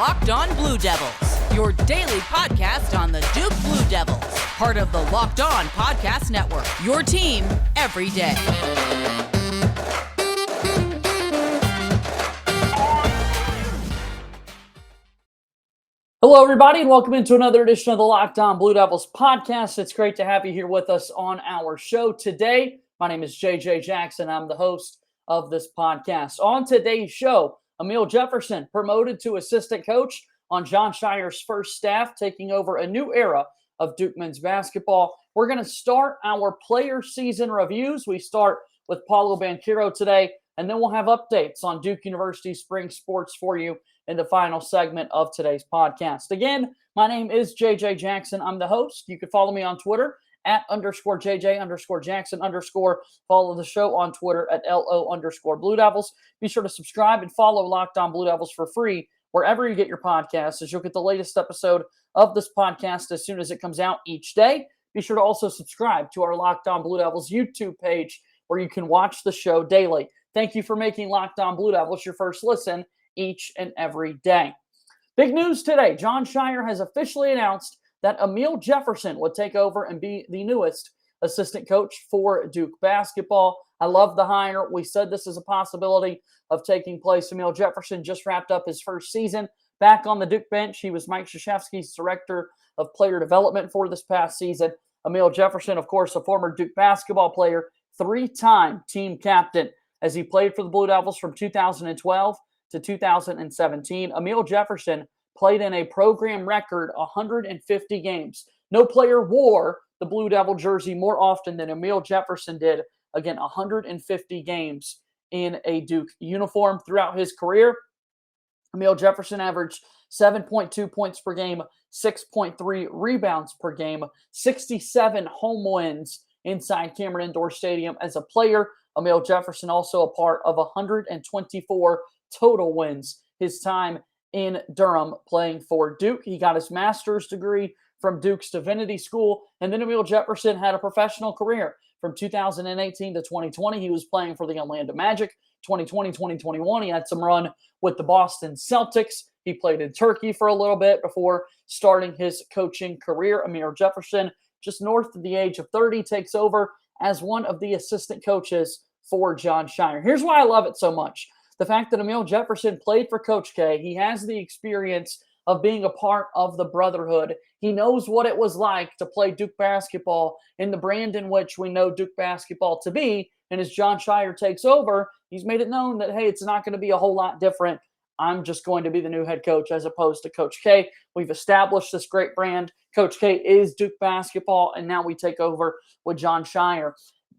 Locked On Blue Devils, your daily podcast on the Duke Blue Devils, part of the Locked On Podcast Network, your team every day. Hello, everybody, and welcome into another edition of the Locked On Blue Devils podcast. It's great to have you here with us on our show today. My name is JJ Jackson. I'm the host of this podcast. On today's show, Amile Jefferson promoted to assistant coach on Jon Scheyer's first staff, taking over a new era of Duke men's basketball. We're going to start our player season reviews. We start with Paulo Banchero today, and then we'll have updates on Duke University spring sports for you in the final segment of today's podcast. Again, my name is JJ Jackson. I'm the host. You can follow me on Twitter at _JJ_Jackson_. Follow the show on Twitter at LO_Blue Devils. Be sure to subscribe and follow Locked On Blue Devils for free wherever you get your podcasts, as you'll get the latest episode of this podcast as soon as it comes out each day. Be sure to also subscribe to our Locked On Blue Devils YouTube page where you can watch the show daily. Thank you for making Locked On Blue Devils your first listen each and every day. Big news today. Jon Scheyer has officially announced that Amile Jefferson would take over and be the newest assistant coach for Duke basketball. I love the hire. We said this is a possibility of taking place. Amile Jefferson just wrapped up his first season back on the Duke bench. He was Mike Krzyzewski's director of player development for this past season. Amile Jefferson, of course, a former Duke basketball player, three-time team captain as he played for the Blue Devils from 2012 to 2017. Amile Jefferson played in a program record 150 games. No player wore the Blue Devil jersey more often than Amile Jefferson did. Again, 150 games in a Duke uniform throughout his career. Amile Jefferson averaged 7.2 points per game, 6.3 rebounds per game, 67 home wins inside Cameron Indoor Stadium as a player. Amile Jefferson also a part of 124 total wins his time in Durham playing for Duke. He got his master's degree from Duke's Divinity School, and then Amile Jefferson had a professional career from 2018 to 2020. He was playing for the Orlando Magic. 2020-2021, he had some run with the Boston Celtics. He played in Turkey for a little bit before starting his coaching career. Amile Jefferson, just north of the age of 30, takes over as one of the assistant coaches for Jon Scheyer. Here's why I love it so much. The fact that Amile Jefferson played for Coach K, he has the experience of being a part of the brotherhood. He knows what it was like to play Duke basketball in the brand in which we know Duke basketball to be. And as Jon Scheyer takes over, he's made it known that, hey, it's not going to be a whole lot different. I'm just going to be the new head coach as opposed to Coach K. We've established this great brand. Coach K is Duke basketball, and now we take over with Jon Scheyer.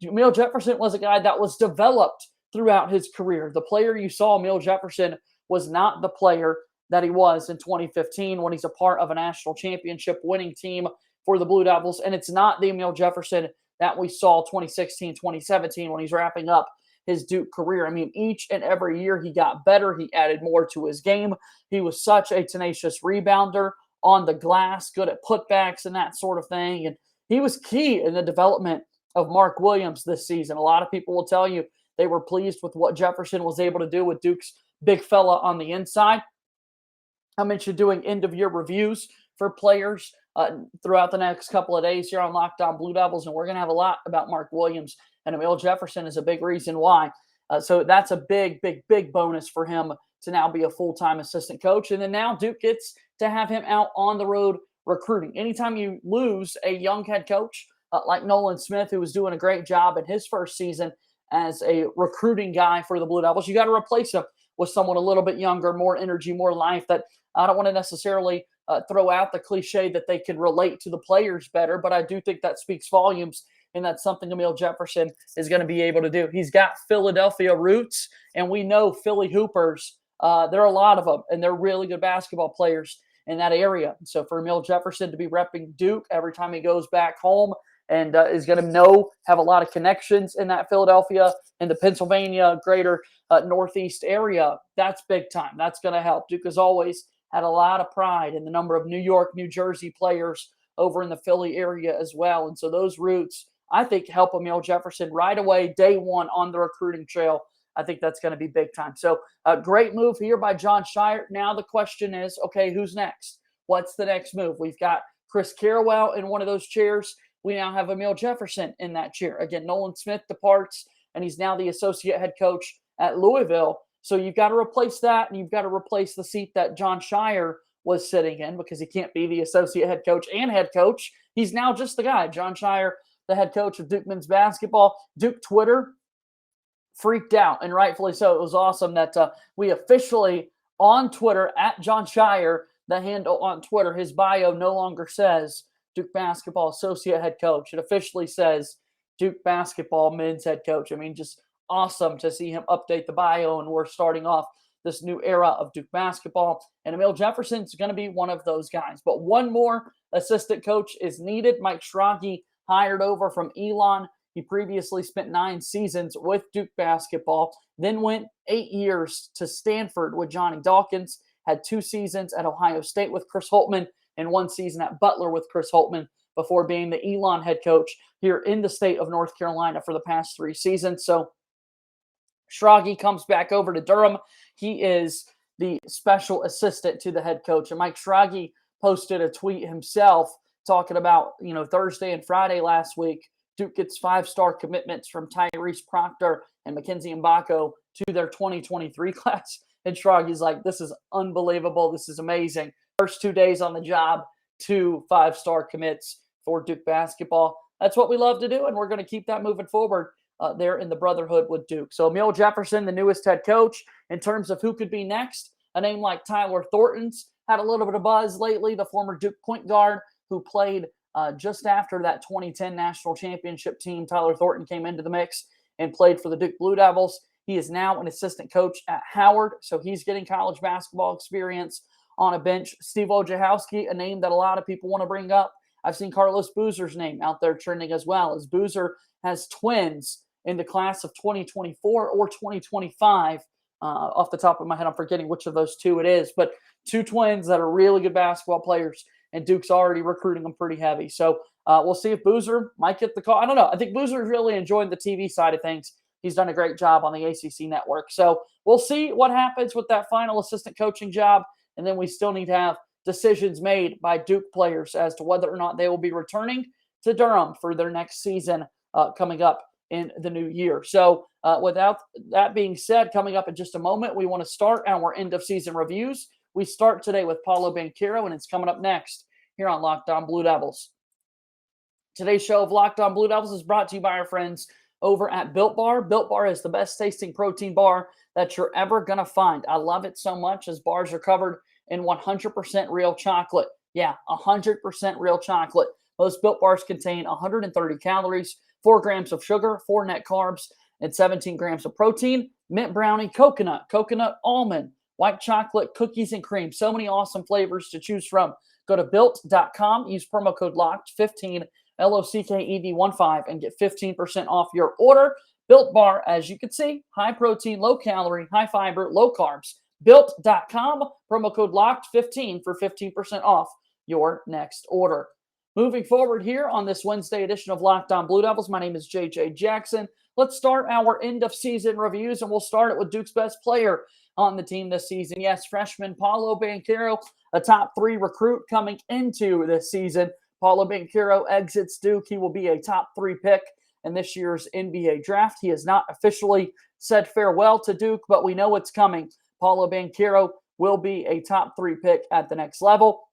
Amile Jefferson was a guy that was developed throughout his career. The player you saw, Amile Jefferson, was not the player that he was in 2015 when he's a part of a national championship winning team for the Blue Devils. And it's not the Amile Jefferson that we saw 2016, 2017 when he's wrapping up his Duke career. I mean, each and every year he got better. He added more to his game. He was such a tenacious rebounder on the glass, good at putbacks and that sort of thing. And he was key in the development of Mark Williams this season. A lot of people will tell you they were pleased with what Jefferson was able to do with Duke's big fella on the inside. I mentioned doing end-of-year reviews for players throughout the next couple of days here on Locked On Blue Devils, and we're going to have a lot about Mark Williams, and Amile Jefferson is a big reason why. So that's a big, big, big bonus for him to now be a full-time assistant coach. And then now Duke gets to have him out on the road recruiting. Anytime you lose a young head coach like Nolan Smith, who was doing a great job in his first season as a recruiting guy for the Blue Devils, you got to replace him with someone a little bit younger, more energy, more life. That I don't want to necessarily throw out the cliche that they can relate to the players better, but I do think that speaks volumes, and that's something Amile Jefferson is going to be able to do. He's got Philadelphia roots, and we know Philly Hoopers. There are a lot of them, and they're really good basketball players in that area. So for Amile Jefferson to be repping Duke every time he goes back home and is going to have a lot of connections in that Philadelphia and the Pennsylvania greater Northeast area, that's big time. That's going to help. Duke has always had a lot of pride in the number of New York, New Jersey players over in the Philly area as well. And so those roots, I think, help Amile Jefferson right away, day one on the recruiting trail I think that's going to be big time. So a great move here by Jon Scheyer. Now the question is, okay, who's next? What's the next move? We've got Chris Carrawell in one of those chairs. We now have Amile Jefferson in that chair. Again, Nolan Smith departs, and he's now the associate head coach at Louisville. So you've got to replace that, and you've got to replace the seat that Jon Scheyer was sitting in, because he can't be the associate head coach and head coach. He's now just the guy. Jon Scheyer, the head coach of Duke men's basketball. Duke Twitter freaked out, and rightfully so. It was awesome that we officially on Twitter at Jon Scheyer, the handle on Twitter, his bio no longer says Duke basketball associate head coach. It officially says Duke basketball men's head coach. I mean, just awesome to see him update the bio, and we're starting off this new era of Duke basketball. And Amile Jefferson's going to be one of those guys. But one more assistant coach is needed. Mike Schrage, hired over from Elon. He previously spent 9 seasons with Duke basketball, then went 8 years to Stanford with Johnny Dawkins, had 2 seasons at Ohio State with Chris Holtmann, and 1 season at Butler with Chris Holtmann before being the Elon head coach here in the state of North Carolina for the past 3 seasons. So Schrage comes back over to Durham. He is the special assistant to the head coach. And Mike Schrage posted a tweet himself talking about, Thursday and Friday last week, Duke gets 5-star commitments from Tyrese Proctor and Mackenzie Mbako to their 2023 class. And Schrage's like, this is unbelievable. This is amazing. First 2 days on the job, 2 5-star commits for Duke basketball. That's what we love to do, and we're going to keep that moving forward there in the brotherhood with Duke. So Amile Jefferson, the newest head coach. In terms of who could be next, a name like Tyler Thornton's had a little bit of buzz lately, the former Duke point guard who played just after that 2010 national championship team. Tyler Thornton came into the mix and played for the Duke Blue Devils. He is now an assistant coach at Howard, so he's getting college basketball experience on a bench. Steve Wojciechowski, a name that a lot of people want to bring up. I've seen Carlos Boozer's name out there trending as well, as Boozer has twins in the class of 2024 or 2025. Off the top of my head, I'm forgetting which of those 2 it is, but 2 twins that are really good basketball players, and Duke's already recruiting them pretty heavy. So we'll see if Boozer might get the call. I don't know. I think Boozer's really enjoying the TV side of things. He's done a great job on the ACC network. So we'll see what happens with that final assistant coaching job, and then we still need to have decisions made by Duke players as to whether or not they will be returning to Durham for their next season coming up in the new year. So without that being said, coming up in just a moment, we want to start our end of season reviews. We start today with Paulo Banchero, and it's coming up next here on Locked On Blue Devils. Today's show of Locked On Blue Devils is brought to you by our friends over at Built Bar. Built Bar is the best tasting protein bar that you're ever going to find. I love it so much, as bars are covered in 100% real chocolate. Yeah, 100% real chocolate. Most Built Bars contain 130 calories, 4 grams of sugar, 4 net carbs, and 17 grams of protein. Mint brownie, coconut almond, white chocolate, cookies, and cream. So many awesome flavors to choose from. Go to Built.com, use promo code LOCKED15, LOCKED15, and get 15% off your order. Built Bar, as you can see, high protein, low calorie, high fiber, low carbs. Built.com, promo code LOCKED15 for 15% off your next order. Moving forward here on this Wednesday edition of Locked On Blue Devils, my name is JJ Jackson. Let's start our end-of-season reviews, and we'll start it with Duke's best player on the team this season. Yes, freshman Paolo Banchero, a top 3 recruit coming into this season. Paulo Banchero exits Duke. He will be a top 3 pick in this year's NBA draft. He has not officially said farewell to Duke, but we know it's coming. Paulo Banchero will be a top 3 pick at the next level.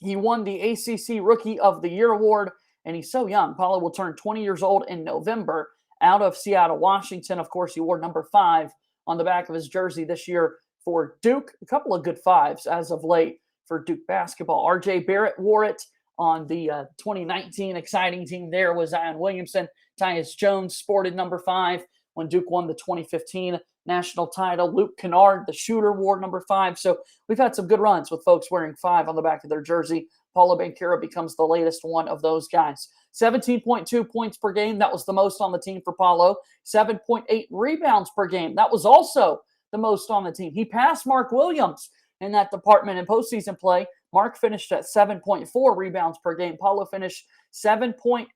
He won the ACC Rookie of the Year award, and he's so young. Paulo will turn 20 years old in November out of Seattle, Washington. Of course, he wore number 5 on the back of his jersey this year for Duke. A couple of good 5s as of late for Duke basketball. R.J. Barrett wore it on the 2019 exciting team there with Zion Williamson. Tyus Jones sported number 5 when Duke won the 2015 national title. Luke Kennard, the shooter, wore number 5. So we've had some good runs with folks wearing 5 on the back of their jersey. Paulo Banchero becomes the latest one of those guys. 17.2 points per game. That was the most on the team for Paulo. 7.8 rebounds per game. That was also the most on the team. He passed Mark Williams in that department in postseason play. Mark finished at 7.4 rebounds per game. Paulo finished 7.8.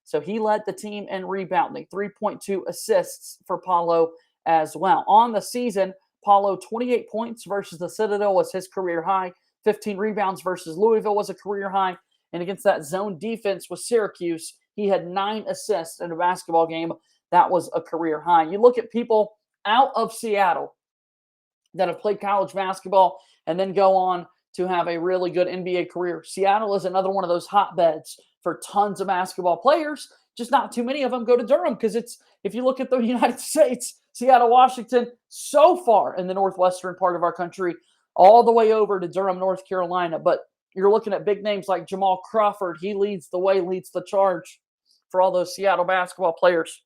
So he led the team in rebounding. 3.2 assists for Paulo as well. On the season, Paulo, 28 points versus the Citadel was his career high. 15 rebounds versus Louisville was a career high. And against that zone defense with Syracuse, he had 9 assists in a basketball game. That was a career high. You look at people out of Seattle that have played college basketball and then go on to have a really good NBA career. Seattle is another one of those hotbeds for tons of basketball players. Just not too many of them go to Durham because if you look at the United States, Seattle, Washington, so far in the northwestern part of our country, all the way over to Durham, North Carolina. But you're looking at big names like Jamal Crawford. He leads the way, leads the charge for all those Seattle basketball players.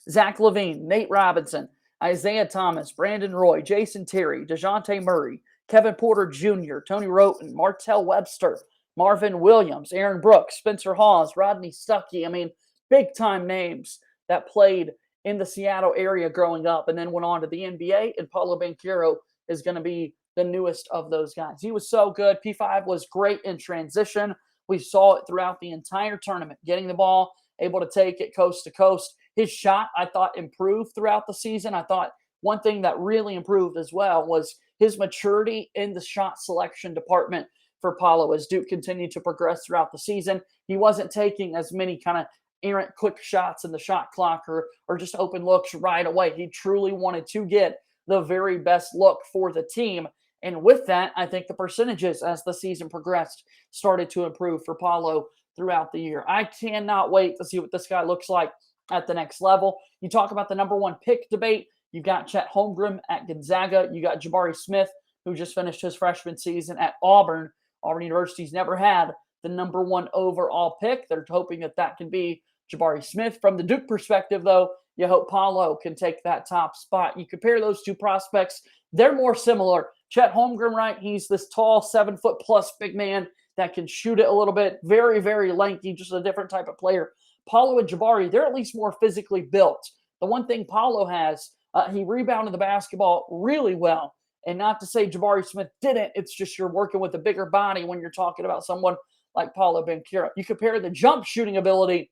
Zach LaVine, Nate Robinson, Isaiah Thomas, Brandon Roy, Jason Terry, DeJounte Murray, Kevin Porter Jr., Tony Roten, Martell Webster, Marvin Williams, Aaron Brooks, Spencer Hawes, Rodney Stuckey. I mean, big-time names that played in the Seattle area growing up and then went on to the NBA, and Paulo Banchero is going to be the newest of those guys. He was so good. P5 was great in transition. We saw it throughout the entire tournament, getting the ball, able to take it coast to coast. His shot, I thought, improved throughout the season. I thought one thing that really improved as well was his maturity in the shot selection department for Paulo as Duke continued to progress throughout the season. He wasn't taking as many kind of errant quick shots in the shot clock or just open looks right away. He truly wanted to get the very best look for the team. And with that, I think the percentages as the season progressed started to improve for Paulo throughout the year. I cannot wait to see what this guy looks like at the next level. You talk about the number one pick debate. You've got Chet Holmgren at Gonzaga. You got Jabari Smith, who just finished his freshman season at Auburn. Auburn University's never had the number one overall pick. They're hoping that can be Jabari Smith. From the Duke perspective, though, you hope Paulo can take that top spot. You compare those two prospects, they're more similar. Chet Holmgren, right? He's this tall, 7-foot-plus big man that can shoot it a little bit. Very, very lanky, just a different type of player. Paulo and Jabari, they're at least more physically built. The one thing Paulo has, he rebounded the basketball really well. And not to say Jabari Smith didn't, it's just you're working with a bigger body when you're talking about someone like Paulo Banchero. You compare the jump shooting ability,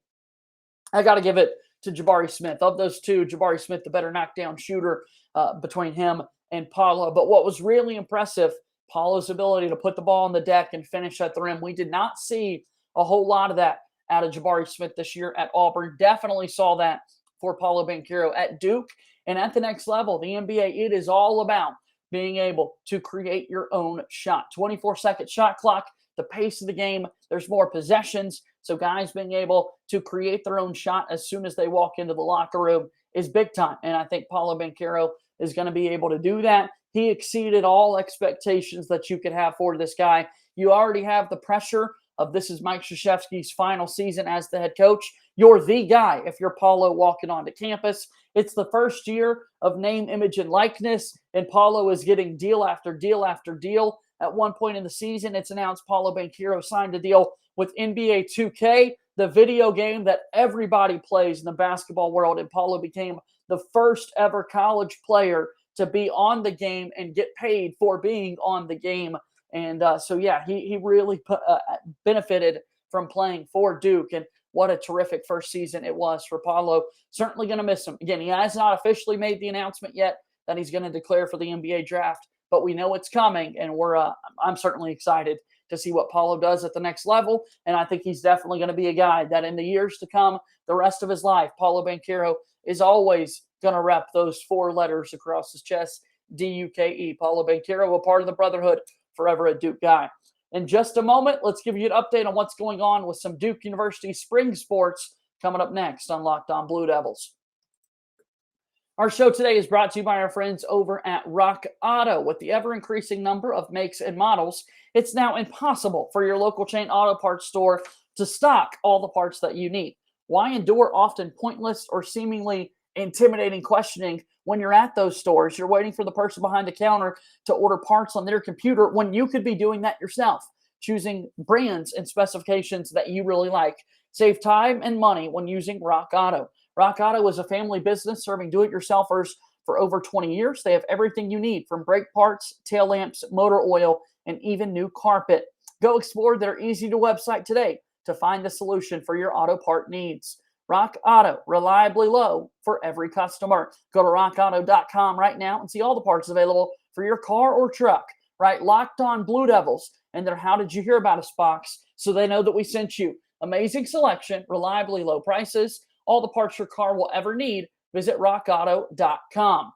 I got to give it to Jabari Smith. Of those two, Jabari Smith, the better knockdown shooter between him and Paulo. But what was really impressive, Paulo's ability to put the ball on the deck and finish at the rim. We did not see a whole lot of that out of Jabari Smith this year at Auburn. Definitely saw that for Paulo Banchero at Duke. And at the next level, the NBA, it is all about being able to create your own shot. 24-second shot clock, the pace of the game, there's more possessions. So guys being able to create their own shot as soon as they walk into the locker room is big time. And I think Paulo Banchero is going to be able to do that. He exceeded all expectations that you could have for this guy. You already have the pressure of this is Mike Krzyzewski's final season as the head coach. You're the guy if you're Paulo walking onto campus. It's the first year of name, image, and likeness, and Paulo is getting deal after deal after deal. At one point in the season, it's announced Paulo Banchero signed a deal with NBA 2K, the video game that everybody plays in the basketball world, and Paulo became the first ever college player to be on the game and get paid for being on the game. And he really benefited from playing for Duke, and what a terrific first season it was for Paulo. Certainly going to miss him. Again, he has not officially made the announcement yet that he's going to declare for the NBA draft, but we know it's coming, and I'm certainly excited to see what Paulo does at the next level, and I think he's definitely going to be a guy that in the years to come, the rest of his life, Paulo Banchero is always going to rep those 4 letters across his chest, D-U-K-E. Paulo Banchero, a part of the Brotherhood, forever a Duke guy. In just a moment, let's give you an update on what's going on with some Duke University spring sports coming up next on Locked On Blue Devils. Our show today is brought to you by our friends over at Rock Auto. With the ever-increasing number of makes and models, it's now impossible for your local chain auto parts store to stock all the parts that you need. Why endure often pointless or seemingly intimidating questioning when you're at those stores? You're waiting for the person behind the counter to order parts on their computer when you could be doing that yourself, choosing brands and specifications that you really like. Save time and money when using Rock Auto. Rock Auto is a family business serving do-it-yourselfers for over 20 years. They have everything you need, from brake parts, tail lamps, motor oil, and even new carpet. Go explore their easy-to website today to find the solution for your auto part needs. Rock Auto, reliably low for every customer. Go to rockauto.com right now and see all the parts available for your car or truck. Right, Locked On Blue Devils and their How Did You Hear About Us box, so they know that we sent you. Amazing selection, reliably low prices, all the parts your car will ever need. Visit rockauto.com.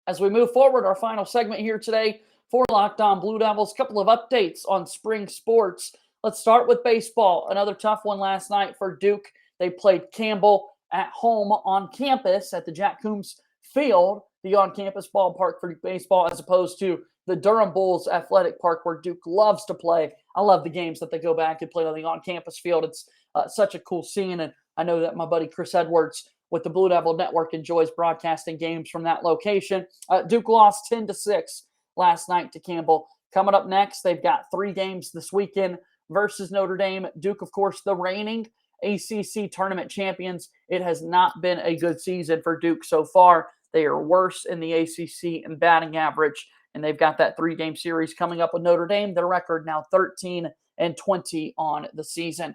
As we move forward, our final segment here today for Locked On Blue Devils, a couple of updates on spring sports. Let's start with baseball. Another tough one last night for Duke. They played Campbell at home on campus at the Jack Coombs Field, the on-campus ballpark for baseball, as opposed to the Durham Bulls Athletic Park where Duke loves to play. I love the games that they go back and play on the on-campus field. It's such a cool scene, and I know that my buddy Chris Edwards with the Blue Devil Network enjoys broadcasting games from that location. Duke lost 10-6 last night to Campbell. Coming up next, they've got 3 games this weekend versus Notre Dame. Duke, of course, the reigning ACC tournament champions. It has not been a good season for Duke so far. They are worse in the ACC in batting average, and they've got that 3-game series coming up with Notre Dame. Their record now 13-20 on the season.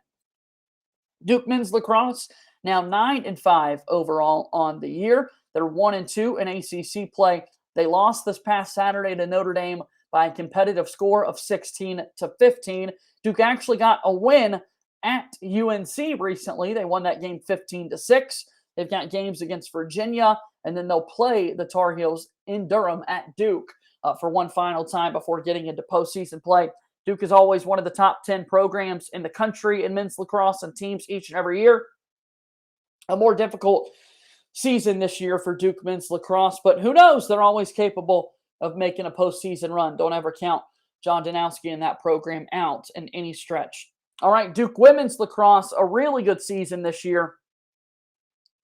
Duke men's lacrosse now 9-5 overall on the year. They're 1-2 in ACC play. They lost this past Saturday to Notre Dame by a competitive score of 16-15. Duke actually got a win at UNC recently. They won that game 15-6. They've got games against Virginia, and then they'll play the Tar Heels in Durham at Duke for one final time before getting into postseason play. Duke is always one of the top 10 programs in the country in men's lacrosse and teams each and every year. A more difficult season this year for Duke men's lacrosse, but who knows? They're always capable of making a postseason run. Don't ever count John Danowski and that program out in any stretch. All right, Duke women's lacrosse, a really good season this year.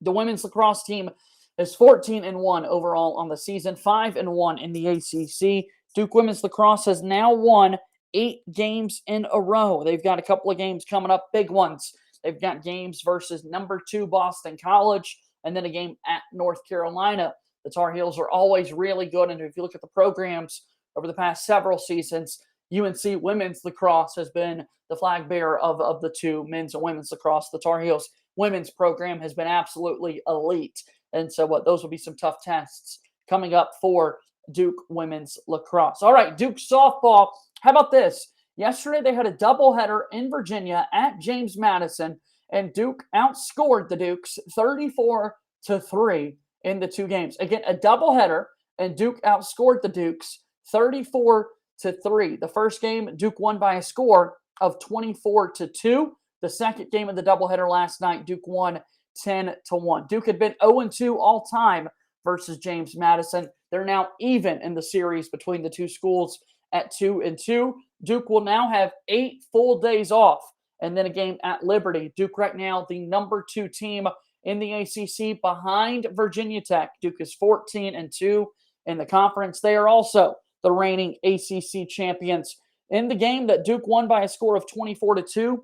The women's lacrosse team is 14-1 overall on the season, 5-1 in the ACC. Duke women's lacrosse has now won 8 games in a row. They've got a couple of games coming up, big ones. They've got games versus number 2 Boston College and then a game at North Carolina. The Tar Heels are always really good, and if you look at the programs over the past several seasons, UNC women's lacrosse has been the flag bearer of the 2 men's and women's lacrosse. The Tar Heels women's program has been absolutely elite. And so those will be some tough tests coming up for Duke women's lacrosse. All right, Duke softball. How about this? Yesterday they had a doubleheader in Virginia at James Madison, and Duke outscored the Dukes 34-3 in the 2 games. Again, a doubleheader, and Duke outscored the Dukes 34-3. The first game, Duke won by a score of 24-2. The second game of the doubleheader last night, Duke won 10-1. Duke had been 0-2 all time versus James Madison. They're now even in the series between the 2 schools at 2-2. Duke will now have 8 full days off and then a game at Liberty. Duke right now the number 2 team in the ACC behind Virginia Tech. Duke is 14-2 in the conference. They are also the reigning ACC champions. In the game that Duke won by a score of 24-2,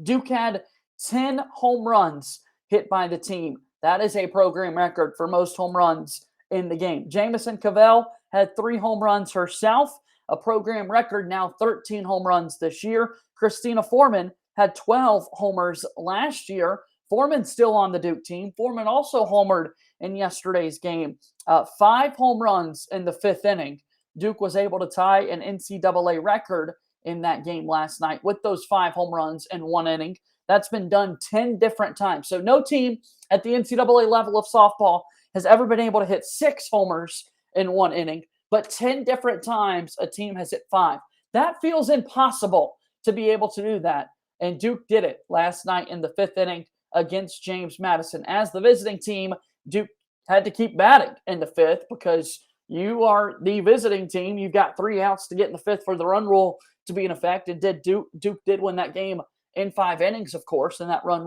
Duke had 10 home runs hit by the team. That is a program record for most home runs in the game. Jamison Cavell had 3 home runs herself, a program record, now 13 home runs this year. Christina Foreman had 12 homers last year. Foreman still on the Duke team. Foreman also homered in yesterday's game. 5 home runs in the 5th inning. Duke was able to tie an NCAA record in that game last night with those 5 home runs in 1 inning. That's been done 10 different times. So no team at the NCAA level of softball has ever been able to hit 6 homers in 1 inning, but 10 different times a team has hit 5. That feels impossible to be able to do that, and Duke did it last night in the 5th inning against James Madison. As the visiting team, Duke had to keep batting in the 5th because you are the visiting team. You've got 3 outs to get in the 5th for the run rule to be in effect. And Duke did win that game in 5 innings, of course, in that run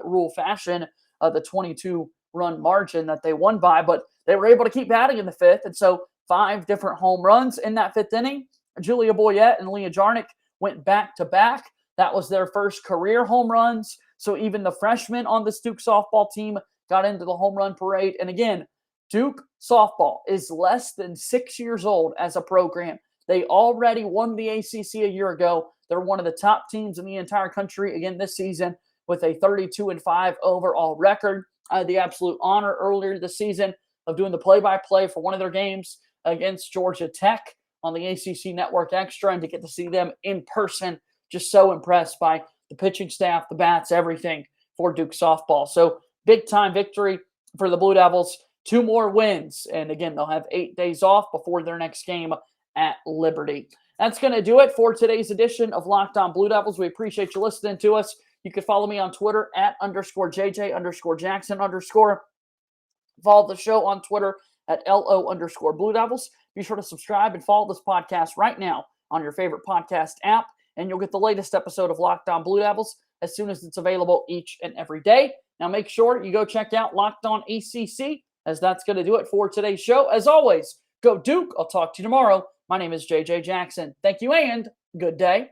rule fashion, the 22-run margin that they won by. But they were able to keep batting in the 5th, and so 5 different home runs in that 5th inning. Julia Boyette and Leah Jarnick went back-to-back. That was their first career home runs. So even the freshmen on this Duke softball team got into the home run parade. And again, Duke softball is less than 6 years old as a program. They already won the ACC a year ago. They're one of the top teams in the entire country again this season. with a 32-5 overall record. I had the absolute honor earlier this season of doing the play-by-play for one of their games against Georgia Tech on the ACC Network Extra, and to get to see them in person, just so impressed by the pitching staff, the bats, everything for Duke softball. So big-time victory for the Blue Devils. 2 more wins, and again, they'll have 8 days off before their next game at Liberty. That's going to do it for today's edition of Locked On Blue Devils. We appreciate you listening to us. You can follow me on Twitter at _JJ_Jackson_. Follow the show on Twitter at LO_Blue Devils. Be sure to subscribe and follow this podcast right now on your favorite podcast app, and you'll get the latest episode of Locked On Blue Devils as soon as it's available each and every day. Now make sure you go check out Locked On ACC, as that's going to do it for today's show. As always, go Duke. I'll talk to you tomorrow. My name is JJ Jackson. Thank you and good day.